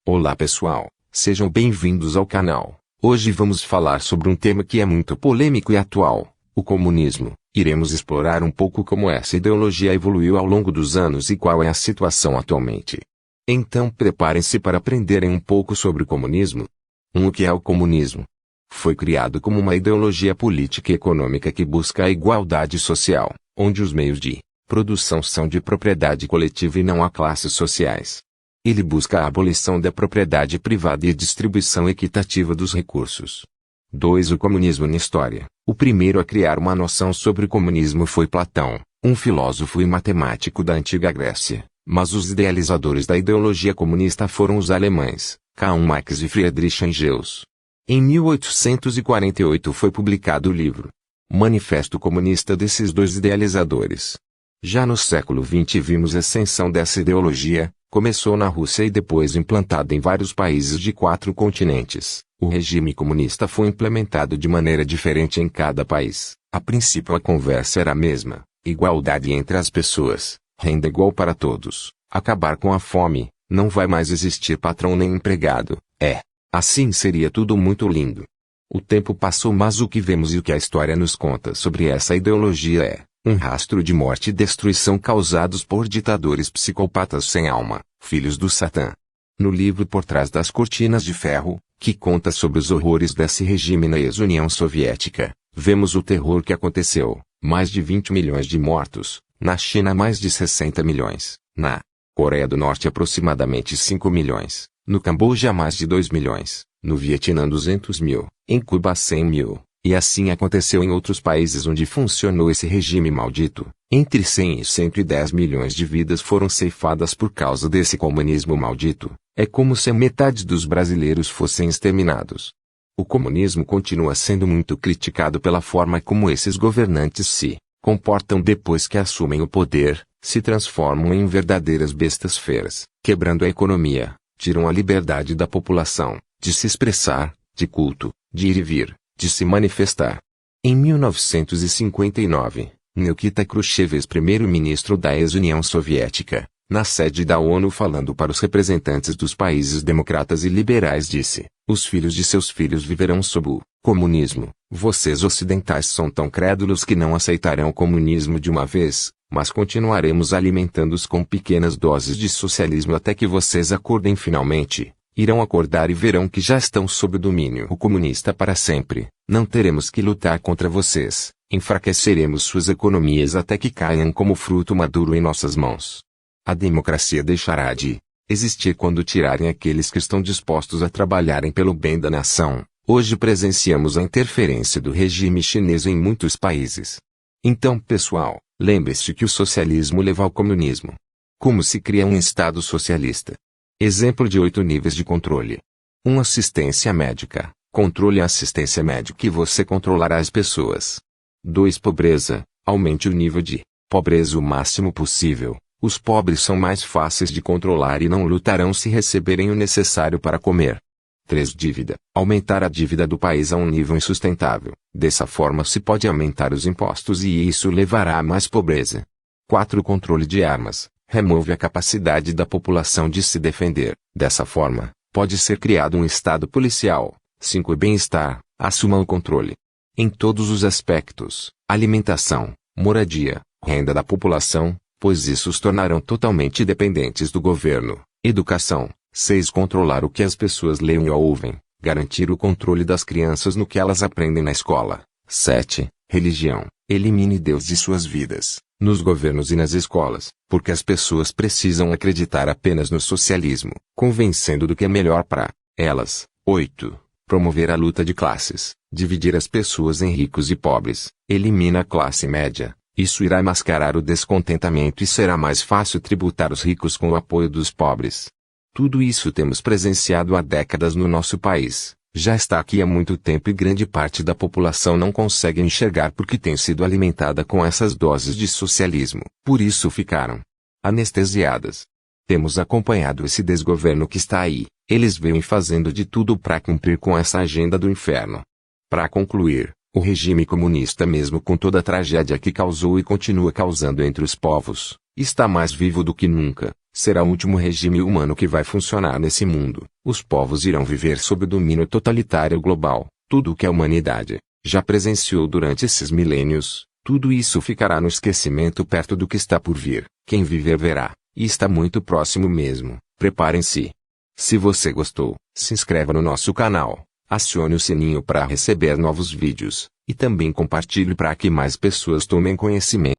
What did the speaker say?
Olá pessoal, sejam bem-vindos ao canal. Hoje vamos falar sobre um tema que é muito polêmico e atual, o comunismo. Iremos explorar um pouco como essa ideologia evoluiu ao longo dos anos e qual é a situação atualmente. Então preparem-se para aprenderem um pouco sobre o comunismo. O que é o comunismo? Foi criado como uma ideologia política e econômica que busca a igualdade social, onde os meios de produção são de propriedade coletiva e não há classes sociais. Ele busca a abolição da propriedade privada e a distribuição equitativa dos recursos. 2. O comunismo na história. O primeiro a criar uma noção sobre o comunismo foi Platão, um filósofo e matemático da antiga Grécia, mas os idealizadores da ideologia comunista foram os alemães, Karl Marx e Friedrich Engels. Em 1848 foi publicado o livro Manifesto Comunista desses dois idealizadores. Já no século XX vimos a ascensão dessa ideologia. Começou na Rússia e depois implantada em vários países de 4 continentes. O regime comunista foi implementado de maneira diferente em cada país. A princípio a conversa era a mesma: igualdade entre as pessoas, renda igual para todos, acabar com a fome, não vai mais existir patrão nem empregado. Assim seria tudo muito lindo. O tempo passou, mas o que vemos e o que a história nos conta sobre essa ideologia é um rastro de morte e destruição causados por ditadores psicopatas sem alma, filhos do Satã. No livro Por Trás das Cortinas de Ferro, que conta sobre os horrores desse regime na ex-União Soviética, vemos o terror que aconteceu: mais de 20 milhões de mortos, na China mais de 60 milhões, na Coreia do Norte aproximadamente 5 milhões, no Camboja mais de 2 milhões, no Vietnã 200 mil, em Cuba 100 mil. E assim aconteceu em outros países onde funcionou esse regime maldito. Entre 100 e 110 milhões de vidas foram ceifadas por causa desse comunismo maldito. É como se a metade dos brasileiros fossem exterminados. O comunismo continua sendo muito criticado pela forma como esses governantes se comportam depois que assumem o poder, se transformam em verdadeiras bestas feras, quebrando a economia, tiram a liberdade da população, de se expressar, de culto, de ir e vir, de se manifestar. Em 1959, Nikita Khrushchev, ex-primeiro-ministro da ex-União Soviética, na sede da ONU falando para os representantes dos países democratas e liberais disse: os filhos de seus filhos viverão sob o comunismo. Vocês ocidentais são tão crédulos que não aceitarão o comunismo de uma vez, mas continuaremos alimentando-os com pequenas doses de socialismo até que vocês acordem finalmente. Irão acordar e verão que já estão sob o domínio comunista para sempre. Não teremos que lutar contra vocês. Enfraqueceremos suas economias até que caiam como fruto maduro em nossas mãos. A democracia deixará de existir quando tirarem aqueles que estão dispostos a trabalharem pelo bem da nação. Hoje presenciamos a interferência do regime chinês em muitos países. Então, pessoal, lembre-se que o socialismo leva ao comunismo. Como se cria um Estado socialista? Exemplo de 8 níveis de controle. 1. Assistência médica. Controle a assistência médica e você controlará as pessoas. 2. Pobreza. Aumente o nível de pobreza o máximo possível. Os pobres são mais fáceis de controlar e não lutarão se receberem o necessário para comer. 3. Dívida. Aumentar a dívida do país a um nível insustentável. Dessa forma se pode aumentar os impostos e isso levará a mais pobreza. 4. Controle de armas. Remove a capacidade da população de se defender. Dessa forma, pode ser criado um estado policial. 5. Bem-estar. Assuma o controle em todos os aspectos: alimentação, moradia, renda da população, pois isso os tornarão totalmente dependentes do governo. Educação. 6. Controlar o que as pessoas leem e ouvem. Garantir o controle das crianças no que elas aprendem na escola. 7. Religião. Elimine Deus de suas vidas, nos governos e nas escolas, porque as pessoas precisam acreditar apenas no socialismo, convencendo do que é melhor para elas. 8. Promover a luta de classes, dividir as pessoas em ricos e pobres. Elimina a classe média. Isso irá mascarar o descontentamento e será mais fácil tributar os ricos com o apoio dos pobres. Tudo isso temos presenciado há décadas no nosso país. Já está aqui há muito tempo e grande parte da população não consegue enxergar porque tem sido alimentada com essas doses de socialismo. Por isso ficaram anestesiadas. Temos acompanhado esse desgoverno que está aí. Eles vêm fazendo de tudo para cumprir com essa agenda do inferno. Para concluir, o regime comunista, mesmo com toda a tragédia que causou e continua causando entre os povos, está mais vivo do que nunca. Será o último regime humano que vai funcionar nesse mundo. Os povos irão viver sob o domínio totalitário global. Tudo o que a humanidade já presenciou durante esses milênios, tudo isso ficará no esquecimento perto do que está por vir. Quem viver verá, e está muito próximo mesmo. Preparem-se. Se você gostou, se inscreva no nosso canal, acione o sininho para receber novos vídeos, e também compartilhe para que mais pessoas tomem conhecimento.